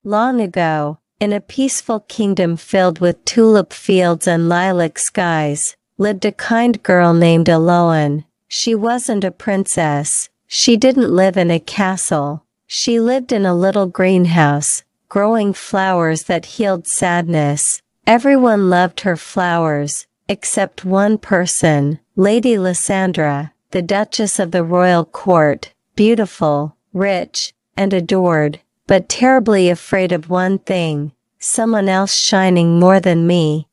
Long ago, in a peaceful kingdom filled with tulip fields and lilac skies, lived a kind girl named Aloan. She wasn't a princess, she didn't live in a castle, she lived in a little greenhouse, growing flowers that healed sadness. Everyone loved her flowers, except one person, Lady Lissandra, the Duchess of the royal court, beautiful, rich, and adored, but terribly afraid of one thing: someone else shining more than me.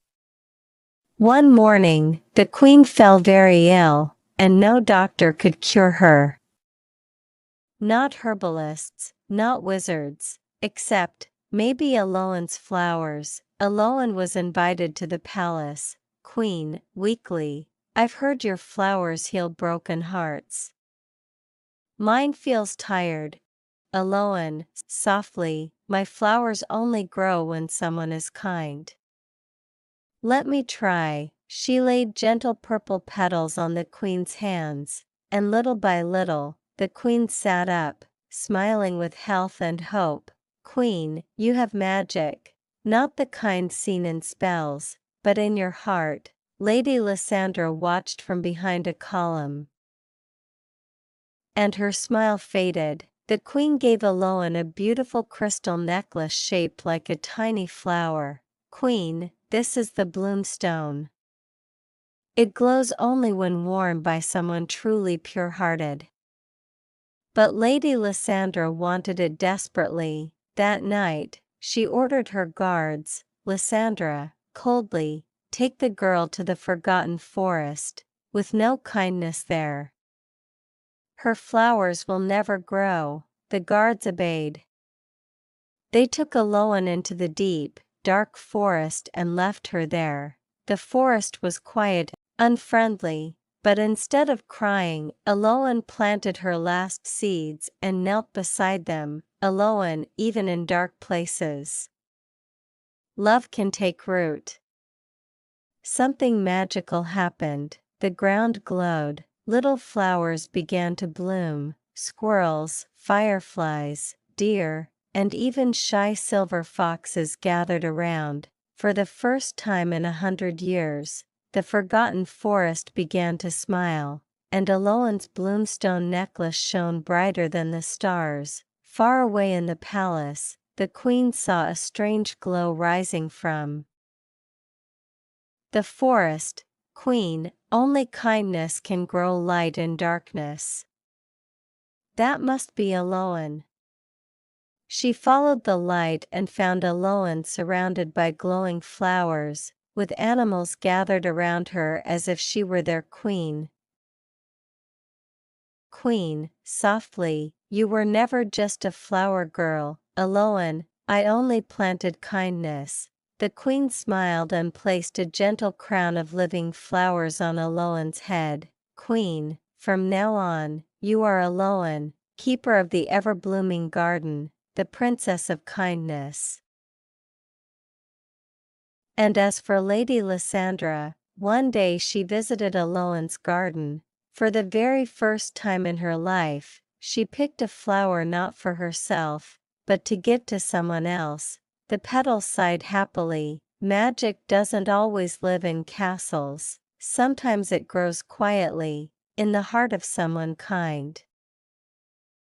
One morning, the queen fell very ill, and no doctor could cure her. Not herbalists, not wizards, except, maybe Aloan's flowers. Aloan was invited to the palace. Queen, weakly, I've heard your flowers heal broken hearts. Mine feels tired. Aloan, softly, my flowers only grow when someone is kind. Let me try. She laid gentle purple petals on the queen's hands, and little by little, the queen sat up, smiling with health and hope. Queen, you have magic, not the kind seen in spells, but in your heart. Lady Lissandra watched from behind a column, and her smile faded. The queen gave Aloan a beautiful crystal necklace shaped like a tiny flower. Queen, this is the bloomstone. It glows only when worn by someone truly pure-hearted. But Lady Lissandra wanted it desperately. That night, she ordered her guards, Lissandra, coldly, take the girl to the forgotten forest, with no kindness there. Her flowers will never grow. The guards obeyed. They took Aloan into the deep, dark forest and left her there. The forest was quiet, unfriendly, but instead of crying, Aloan planted her last seeds and knelt beside them. Aloan, even in dark places, love can take root. Something magical happened. The ground glowed, little flowers began to bloom, squirrels, fireflies, deer, and even shy silver foxes gathered around. For the first time in 100 years, the forgotten forest began to smile, and Aloan's bloomstone necklace shone brighter than the stars. Far away in the palace, the queen saw a strange glow rising from the forest. Queen, only kindness can grow light in darkness. That must be Aloan. She followed the light and found Aloan surrounded by glowing flowers, with animals gathered around her as if she were their queen. Queen, softly, you were never just a flower girl, Aloan, I only planted kindness. The queen smiled and placed a gentle crown of living flowers on Aloan's head. Queen, from now on, you are Aloan, keeper of the ever-blooming garden, the princess of kindness. And as for Lady Lissandra, one day she visited Aloan's garden. For the very first time in her life, she picked a flower not for herself, but to give to someone else. The petals sighed happily. Magic doesn't always live in castles. Sometimes it grows quietly, in the heart of someone kind.